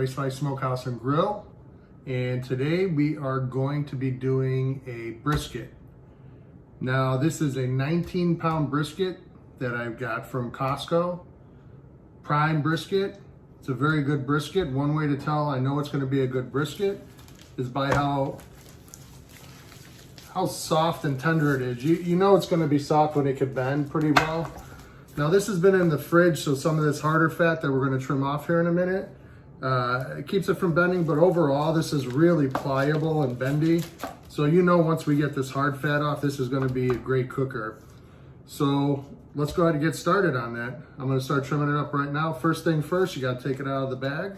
Racefly Smokehouse and Grill, and today we are going to be doing a brisket. Now this is a 19-pound brisket that I've got from Costco. Prime brisket. It's a very good brisket. One way to tell I know it's going to be a good brisket is by how soft and tender it is. You know it's going to be soft when it can bend pretty well. Now this has been in the fridge, so some of this harder fat that we're going to trim off here in a minute, it keeps it from bending, but overall this is really pliable and bendy. So you know once we get this hard fat off, this is going to be a great cooker. So let's go ahead and get started on that. I'm going to start trimming it up right now. First thing first, you got to take it out of the bag.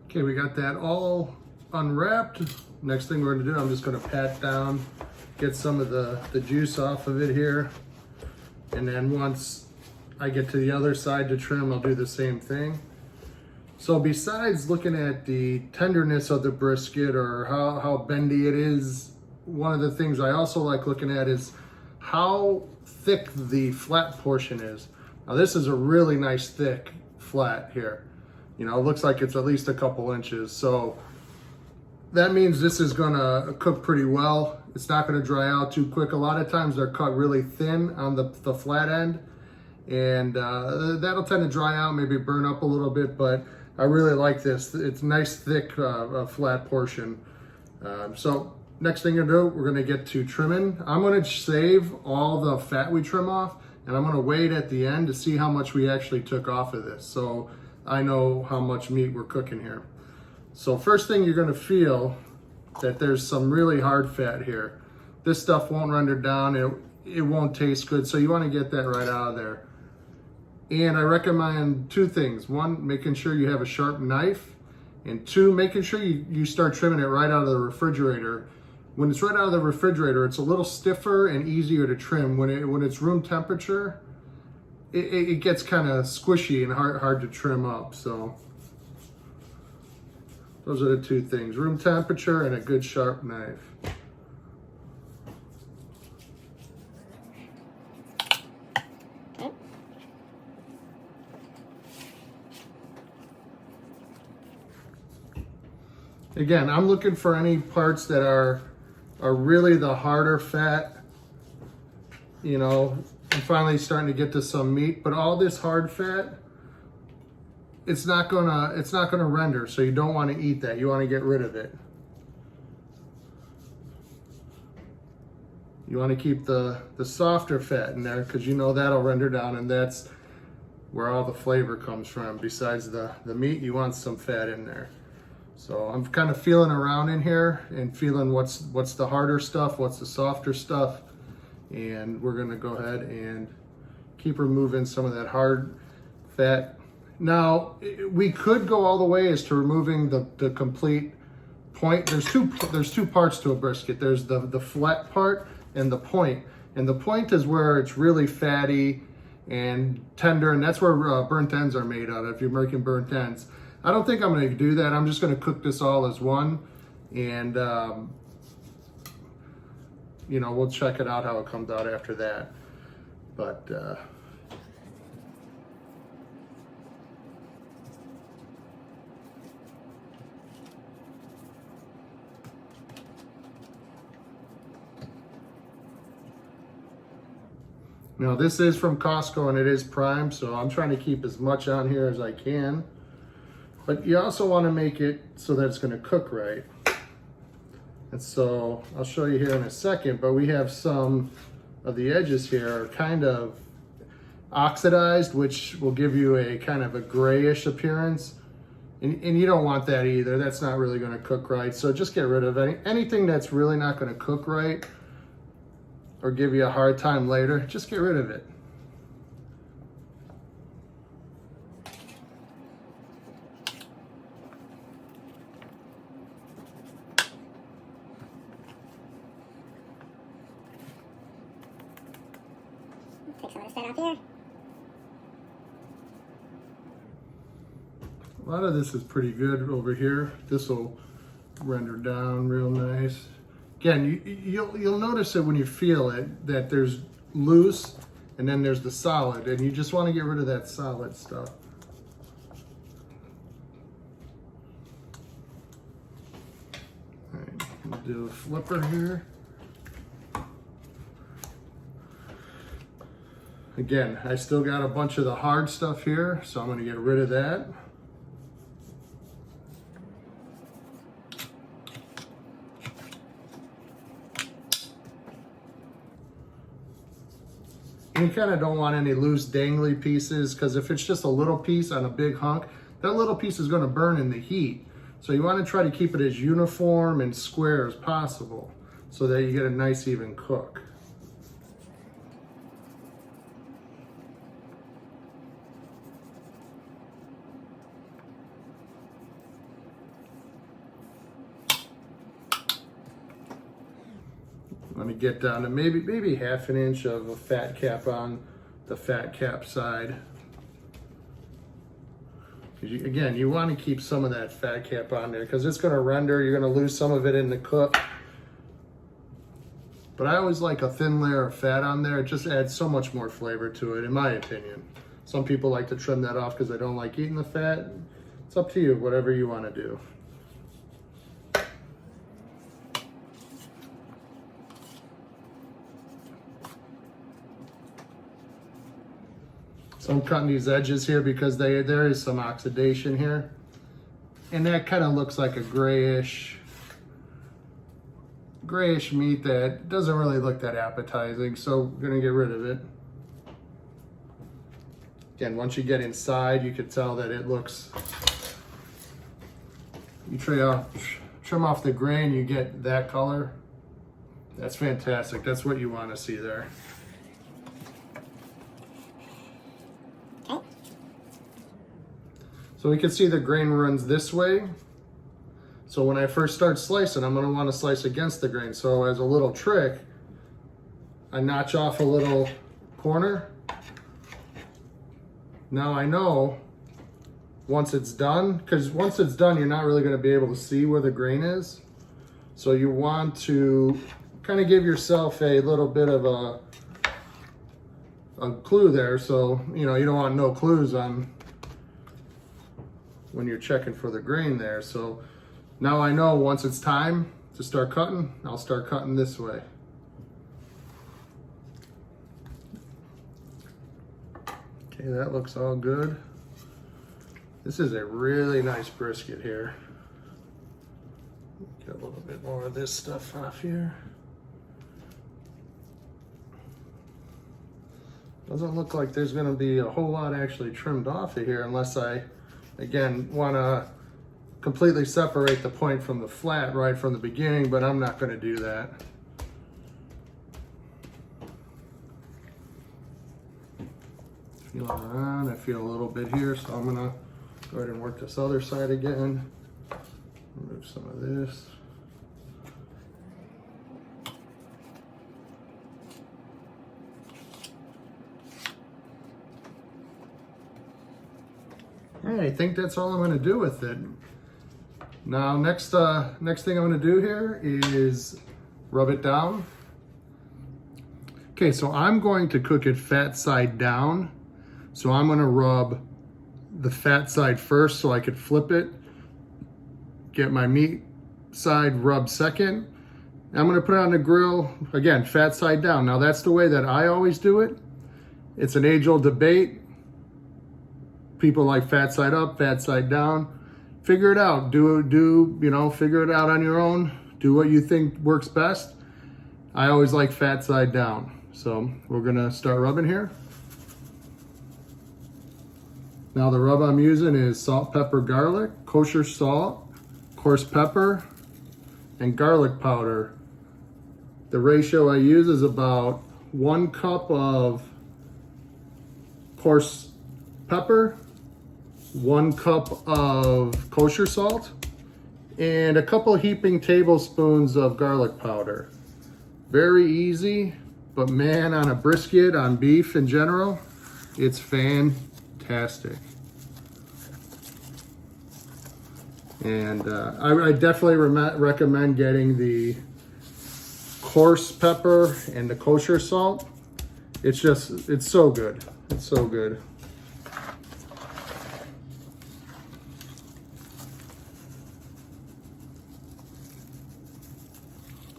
Okay, we got that all unwrapped. Next thing we're going to do, I'm just going to pat down, get some of the juice off of it here. And then once I get to the other side to trim, I'll do the same thing. So besides looking at the tenderness of the brisket or how bendy it is, one of the things I also like looking at is how thick the flat portion is. Now this is a really nice thick flat here. You know, it looks like it's at least a couple inches. So that means this is gonna cook pretty well. It's not gonna dry out too quick. A lot of times they're cut really thin on the flat end, and that'll tend to dry out, maybe burn up a little bit, but I really like this. It's nice, thick, flat portion. So next thing to do, we're gonna get to trimming. I'm gonna save all the fat we trim off, and I'm gonna wait at the end to see how much we actually took off of this, so I know how much meat we're cooking here. So first thing, you're gonna feel that there's some really hard fat here. This stuff won't render down, it won't taste good, so you wanna get that right out of there. And I recommend two things. One, making sure you have a sharp knife, and two, making sure you start trimming it right out of the refrigerator. When it's right out of the refrigerator, it's a little stiffer and easier to trim. When it's room temperature, it gets kind of squishy and hard to trim up. So those are the two things, room temperature and a good sharp knife. Again, I'm looking for any parts that are really the harder fat. You know, I'm finally starting to get to some meat, but all this hard fat, it's not gonna render, so you don't want to eat that. You want to get rid of it. You want to keep the softer fat in there, because you know that'll render down, and that's where all the flavor comes from. Besides the meat, you want some fat in there. So I'm kind of feeling around in here and feeling what's the harder stuff, what's the softer stuff, and we're gonna go ahead and keep removing some of that hard fat. Now we could go all the way as to removing the complete point. There's two parts to a brisket. There's the flat part and the point. And the point is where it's really fatty and tender, and that's where burnt ends are made out of, if you're making burnt ends. I don't think I'm going to do that. I'm just going to cook this all as one, and you know, we'll check it out how it comes out after that. But now this is from Costco and it is prime, so I'm trying to keep as much on here as I can. But you also want to make it so that it's going to cook right. And so I'll show you here in a second, but we have some of the edges here are kind of oxidized, which will give you a kind of a grayish appearance. And you don't want that either. That's not really going to cook right. So just get rid of anything that's really not going to cook right or give you a hard time later. Just get rid of it. Take some of this fat off here. A lot of this is pretty good over here. This will render down real nice. Again, you'll notice it when you feel it, that there's loose and then there's the solid, and you just want to get rid of that solid stuff. Do a flipper here. Again, I still got a bunch of the hard stuff here, so I'm going to get rid of that. You kind of don't want any loose dangly pieces, because if it's just a little piece on a big hunk, that little piece is going to burn in the heat. So you want to try to keep it as uniform and square as possible so that you get a nice even cook. Let me get down to maybe half an inch of a fat cap on the fat cap side. Again, you want to keep some of that fat cap on there because it's going to render. You're going to lose some of it in the cook. But I always like a thin layer of fat on there. It just adds so much more flavor to it, in my opinion. Some people like to trim that off because they don't like eating the fat. It's up to you, whatever you want to do. So I'm cutting these edges here because there is some oxidation here. And that kind of looks like a grayish meat that doesn't really look that appetizing. So we're gonna get rid of it. Again, once you get inside, you can tell that it looks, you trim off the grain, you get that color. That's fantastic. That's what you want to see there. So we can see the grain runs this way. So when I first start slicing, I'm gonna wanna slice against the grain. So as a little trick, I notch off a little corner. Now I know once it's done, because once it's done, you're not really gonna be able to see where the grain is. So you want to kind of give yourself a little bit of a clue there. So, you know, you don't want no clues on when you're checking for the grain there. So now I know once it's time to start cutting, I'll start cutting this way. Okay, that looks all good. This is a really nice brisket here. Get a little bit more of this stuff off here. Doesn't look like there's gonna be a whole lot actually trimmed off of here unless I, again, wanna completely separate the point from the flat right from the beginning, but I'm not gonna do that. Feel it on, I feel a little bit here, so I'm gonna go ahead and work this other side again. Remove some of this. I think that's all I'm going to do with it. Now, next thing I'm going to do here is rub it down. Okay, so I'm going to cook it fat side down. So I'm going to rub the fat side first so I could flip it, get my meat side rubbed second. I'm going to put it on the grill, again, fat side down. Now, that's the way that I always do it. It's an age-old debate. People like fat side up, fat side down. Figure it out. Figure it out on your own. Do what you think works best. I always like fat side down. So we're gonna start rubbing here. Now the rub I'm using is salt, pepper, garlic, kosher salt, coarse pepper, and garlic powder. The ratio I use is about 1 cup of coarse pepper, 1 cup of kosher salt, and a couple heaping tablespoons of garlic powder. Very easy, but man, on a brisket, on beef in general, it's fantastic. And I definitely recommend getting the coarse pepper and the kosher salt. It's so good. It's so good.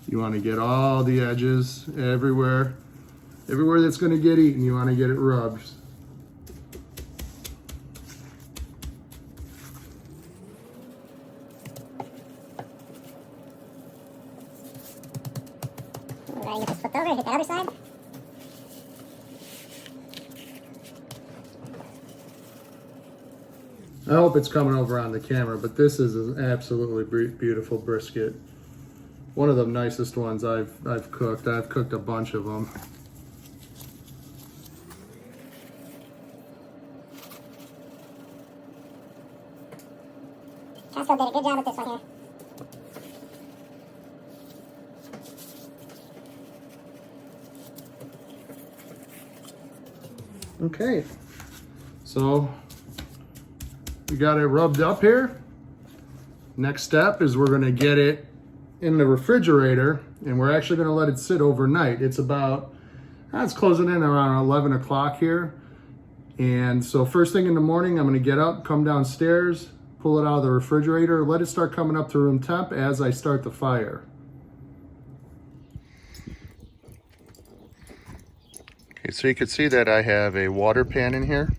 You want to get all the edges everywhere. Everywhere that's going to get eaten, you want to get it rubbed. Ready to get this flipped over, hit that other side. I hope it's coming over on the camera, but this is an absolutely beautiful brisket. One of the nicest ones I've cooked. I've cooked a bunch of them. Casco did a good job with this one here. Okay, so we got it rubbed up here. Next step is we're gonna get it in the refrigerator, and we're actually gonna let it sit overnight. It's about, it's closing in around 11 o'clock here. And so first thing in the morning, I'm gonna get up, come downstairs, pull it out of the refrigerator, let it start coming up to room temp as I start the fire. Okay, so you can see that I have a water pan in here.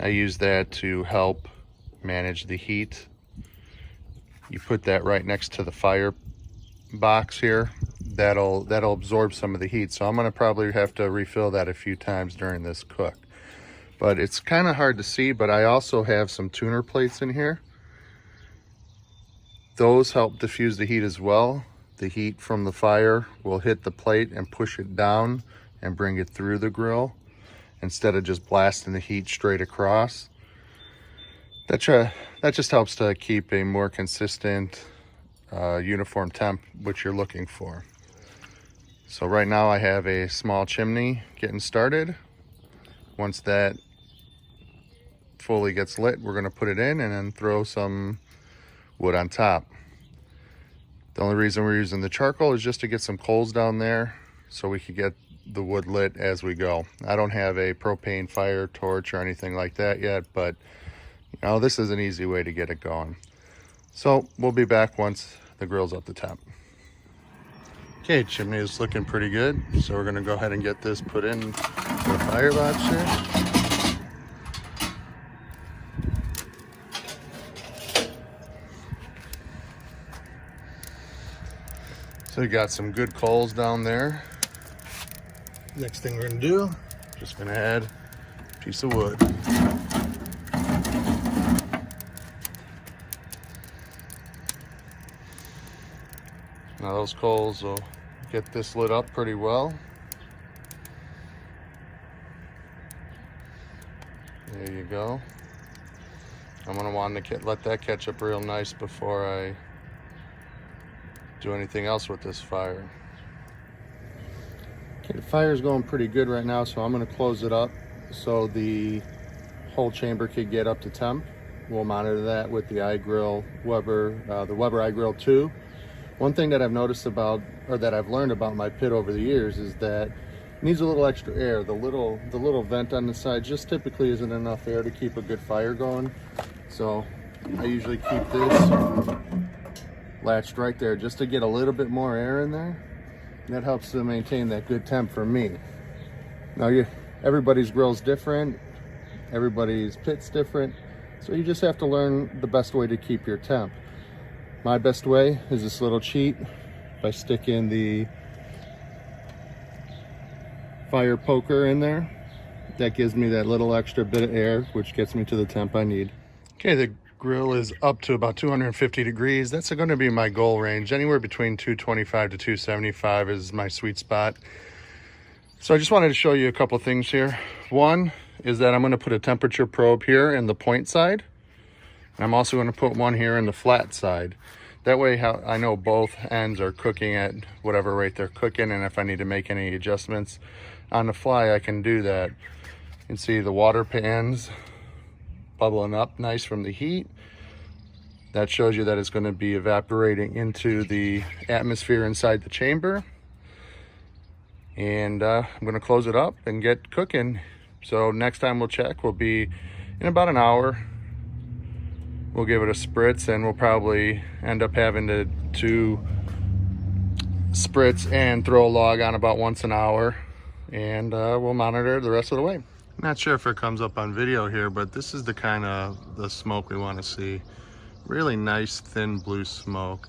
I use that to help manage the heat. You put that right next to the fire box here. That'll absorb some of the heat. So I'm gonna probably have to refill that a few times during this cook. But it's kind of hard to see, but I also have some tuner plates in here. Those help diffuse the heat as well. The heat from the fire will hit the plate and push it down and bring it through the grill instead of just blasting the heat straight across. That just helps to keep a more consistent, uniform temp, which you're looking for. So right now I have a small chimney getting started. Once that fully gets lit, we're gonna put it in and then throw some wood on top. The only reason we're using the charcoal is just to get some coals down there so we could get the wood lit as we go. I don't have a propane fire torch or anything like that yet, but you know, this is an easy way to get it going. So we'll be back once the grill's up the top. Okay, chimney is looking pretty good. So we're gonna go ahead and get this put in the firebox here. So we got some good coals down there. Next thing we're gonna do, just gonna add a piece of wood. Now those coals will get this lit up pretty well. There you go. I'm gonna want to let that catch up real nice before I do anything else with this fire. Okay, the fire's going pretty good right now, so I'm gonna close it up so the whole chamber could get up to temp. We'll monitor that with the iGrill Weber, the Weber iGrill 2. One thing that I've noticed about, or that I've learned about my pit over the years, is that it needs a little extra air. The little vent on the side just typically isn't enough air to keep a good fire going. So I usually keep this latched right there just to get a little bit more air in there. That helps to maintain that good temp for me. Now everybody's grill's different, everybody's pit's different, so you just have to learn the best way to keep your temp. My best way is this little cheat. If I stick in the fire poker in there, that gives me that little extra bit of air, which gets me to the temp I need. Okay, the grill is up to about 250 degrees. That's going to be my goal range. Anywhere between 225 to 275 is my sweet spot. So I just wanted to show you a couple things here. One is that I'm going to put a temperature probe here in the point side. And I'm also going to put one here in the flat side. That way I know both ends are cooking at whatever rate they're cooking, and if I need to make any adjustments on the fly, I can do that. You can see the water pans bubbling up nice from the heat. That shows you that it's going to be evaporating into the atmosphere inside the chamber. And I'm going to close it up and get cooking. So next time we'll check will be in about an hour. We'll give it a spritz, and we'll probably end up having to Spritz and throw a log on about once an hour, and we'll monitor the rest of the way. Not sure if it comes up on video here, but this is the kind of the smoke we want to see. Really nice thin blue smoke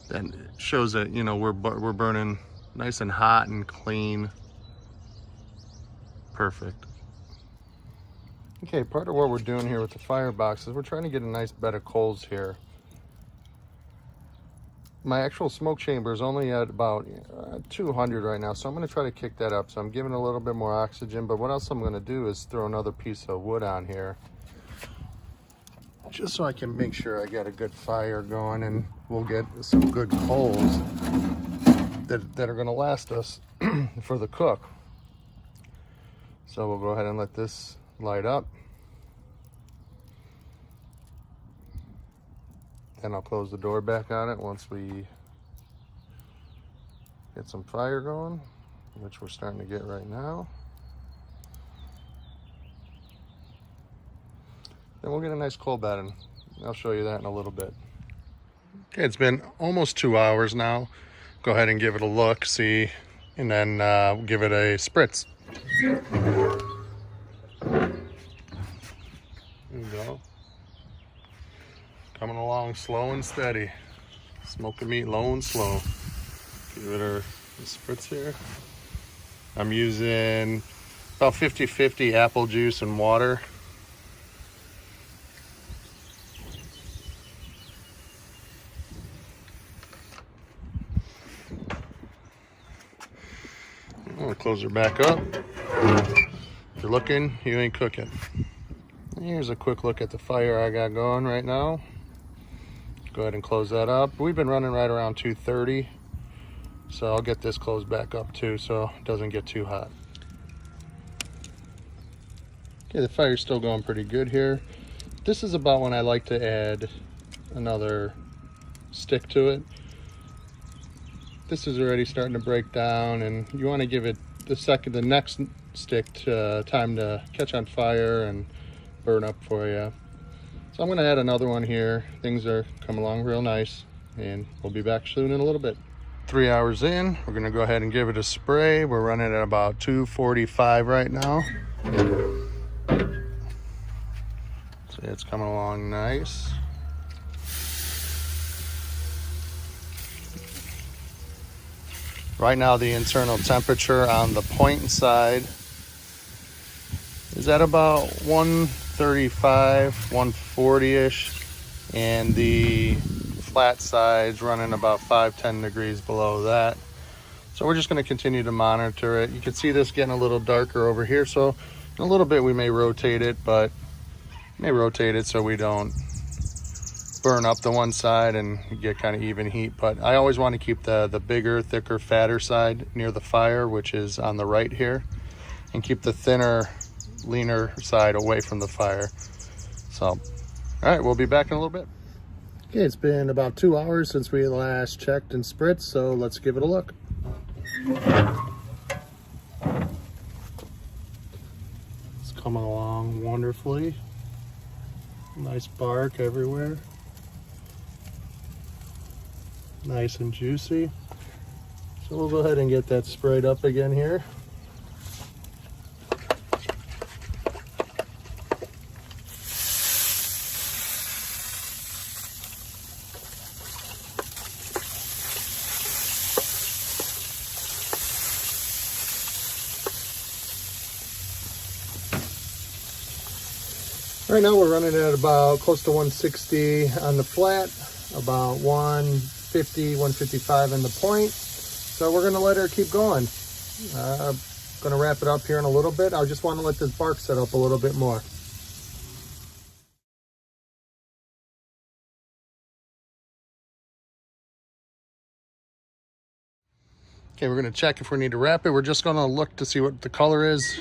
that shows that, you know, we're burning nice and hot and clean. Perfect. Okay, part of what we're doing here with the firebox is we're trying to get a nice bed of coals here. My actual smoke chamber is only at about 200 right now, so I'm going to try to kick that up. So I'm giving a little bit more oxygen, but what else I'm going to do is throw another piece of wood on here, just so I can make sure I got a good fire going, and we'll get some good coals that are going to last us for the cook. So we'll go ahead and let this light up. Then I'll close the door back on it once we get some fire going, which we're starting to get right now. Then we'll get a nice coal bed, and I'll show you that in a little bit. Okay, it's been almost 2 hours now. Go ahead and give it a look, see, and then give it a spritz. There you go. Coming along slow and steady. Smoking meat low and slow. Give it a spritz here. I'm using about 50-50 apple juice and water. I'll close her back up. If you're looking, you ain't cooking. Here's a quick look at the fire I got going right now. Go ahead and close that up. We've been running right around 230, so I'll get this closed back up too so it doesn't get too hot. Okay, the fire's still going pretty good here. This is about when I like to add another stick to it. This is already starting to break down, and you want to give it the next stick time to catch on fire and burn up for you. So I'm going to add another one here. Things are coming along real nice, and we'll be back soon in a little bit. 3 hours in, we're going to go ahead and give it a spray. We're running at about 245 right now. See, it's coming along nice. Right now the internal temperature on the point side is at about 135, 140-ish, and the flat side's running about 5-10 degrees below that. So we're just going to continue to monitor it. You can see this getting a little darker over here, so in a little bit we may rotate it, but so we don't burn up the one side and get kind of even heat. But I always want to keep the bigger, thicker, fatter side near the fire, which is on the right here, and keep the thinner, leaner side away from the fire. So, all right, we'll be back in a little bit. Okay, it's been about 2 hours since we last checked and spritzed, so let's give it a look. It's coming along wonderfully. Nice bark everywhere. Nice and juicy. So we'll go ahead and get that sprayed up again here. Right now we're running at about close to 160 on the flat, about 150, 155 in the point. So we're gonna let her keep going. I'm gonna wrap it up here in a little bit. I just wanna let this bark set up a little bit more. Okay, we're gonna check if we need to wrap it. We're just gonna look to see what the color is.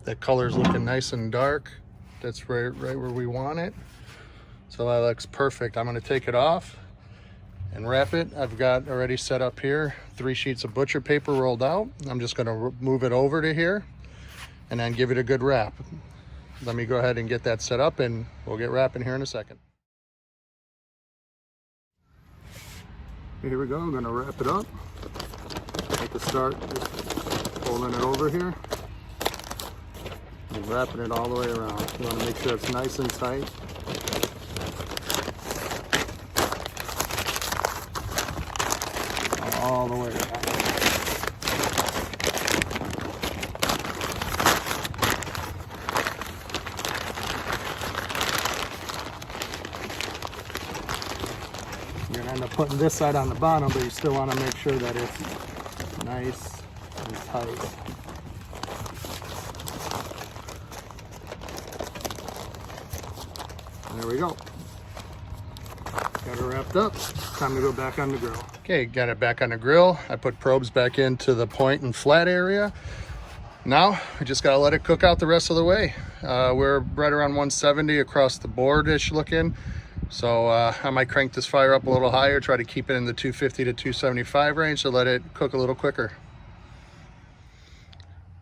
That color is looking nice and dark. That's right where we want it. So that looks perfect. I'm gonna take it off and wrap it. I've got already set up here 3 sheets of butcher paper rolled out. I'm just gonna move it over to here and then give it a good wrap. Let me go ahead and get that set up, and we'll get wrapping here in a second. Here we go, I'm gonna wrap it up. At the start, just folding it over here and wrapping it all the way around. You wanna make sure it's nice and tight. All the way around. You're gonna end up putting this side on the bottom, but you still wanna make sure that it's nice and tight. There we go. Got it wrapped up. Time to go back on the grill. Okay, got it back on the grill. I put probes back into the point and flat area. Now, we just gotta let it cook out the rest of the way. We're right around 170 across the board-ish looking. So I might crank this fire up a little higher, try to keep it in the 250 to 275 range to let it cook a little quicker.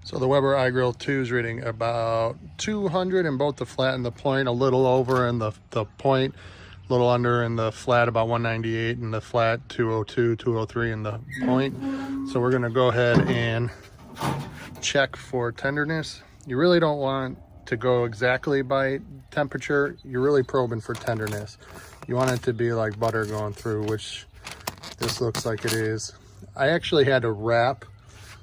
So the Weber iGrill 2 is reading about 200 in both the flat and the point, a little over in the point, a little under in the flat, about 198 in the flat, 202, 203 in the point. So we're gonna go ahead and check for tenderness. You really don't want to go exactly by temperature. You're really probing for tenderness. You want it to be like butter going through, which this looks like it is. I actually had to wrap.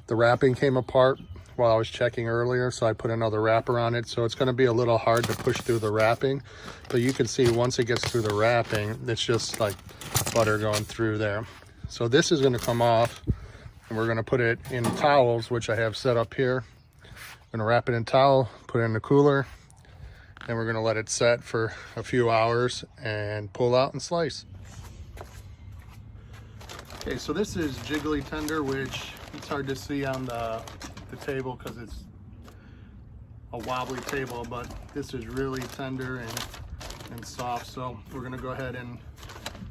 The wrapping came apart while I was checking earlier, so I put another wrapper on it. So it's gonna be a little hard to push through the wrapping, but you can see once it gets through the wrapping, it's just like butter going through there. So this is gonna come off, and we're gonna put it in towels, which I have set up here. I'm gonna wrap it in towel, put it in the cooler, and we're gonna let it set for a few hours and pull out and slice. Okay, so this is jiggly tender, which it's hard to see on the table because it's a wobbly table, but this is really tender and soft. So we're gonna go ahead and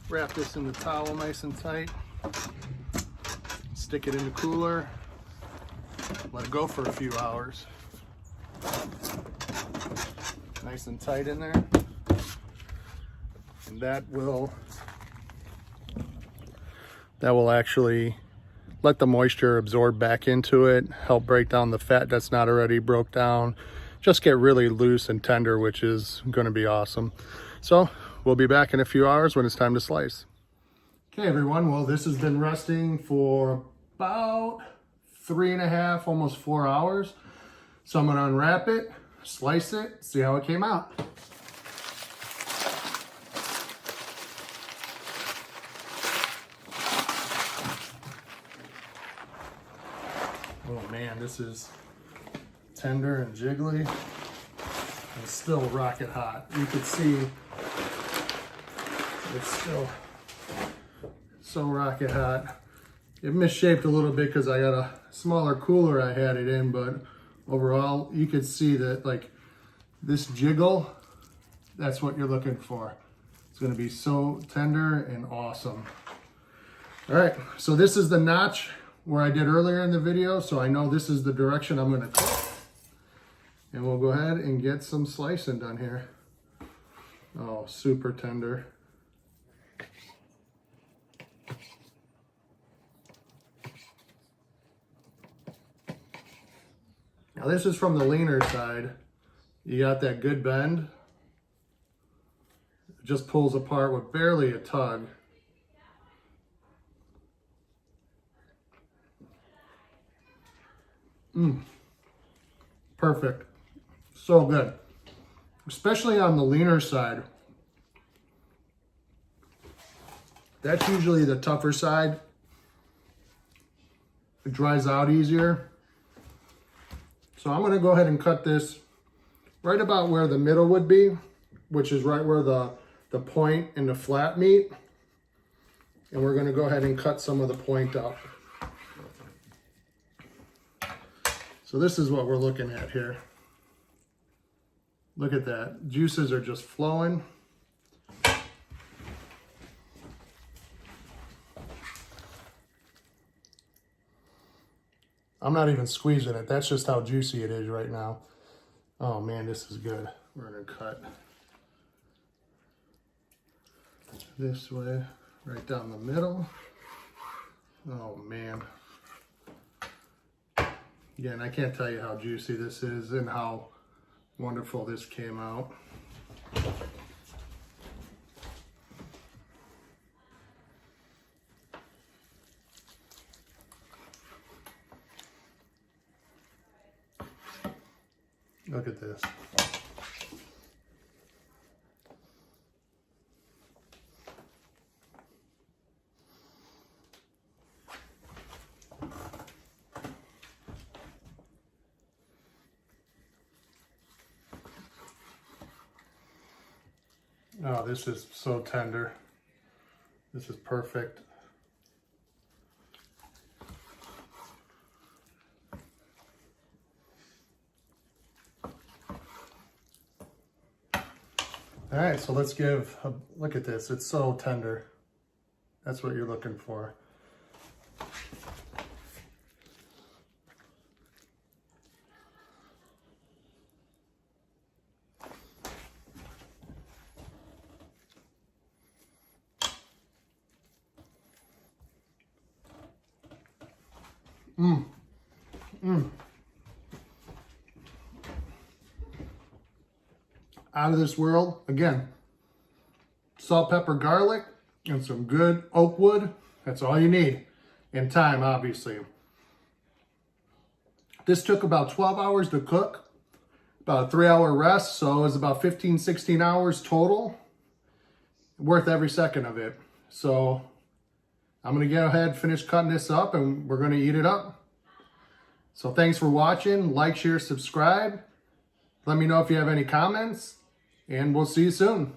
wrap this in the towel nice and tight, stick it in the cooler, let it go for a few hours. Nice and tight in there. And that will actually let the moisture absorb back into it, help break down the fat that's not already broke down, just get really loose and tender, which is gonna be awesome. So we'll be back in a few hours when it's time to slice. Okay everyone, well this has been resting for about 3.5, almost 4 hours. So I'm gonna unwrap it, slice it, see how it came out. Oh man, this is tender and jiggly and still rocket hot. You can see it's still so rocket hot. It misshaped a little bit because I got a smaller cooler I had it in, but overall you could see that like this jiggle, that's what you're looking for. It's gonna be so tender and awesome. All right, so this is the notch where I did earlier in the video, so I know this is the direction I'm gonna cook. And we'll go ahead and get some slicing done here. Oh, super tender. Now this is from the leaner side. You got that good bend. It just pulls apart with barely a tug. Perfect. So good. Especially on the leaner side. That's usually the tougher side. It dries out easier. So I'm going to go ahead and cut this right about where the middle would be, which is right where the point and the flat meet. And we're going to go ahead and cut some of the point up. So this is what we're looking at here. Look at that. Juices are just flowing. I'm not even squeezing it. That's just how juicy it is right now. Oh man, this is good. We're gonna cut this way, right down the middle. Oh man. Again, I can't tell you how juicy this is and how wonderful this came out. Look at this. Oh, this is so tender. This is perfect. All right, so let's give a look at this. It's so tender. That's what you're looking for. Out of this world. Again, salt, pepper, garlic, and some good oak wood. That's all you need. And time, obviously. This took about 12 hours to cook, about a 3-hour rest, so it was about 15, 16 hours total. Worth every second of it. So I'm going to go ahead and finish cutting this up, and we're going to eat it up. So thanks for watching. Like, share, subscribe. Let me know if you have any comments, and we'll see you soon.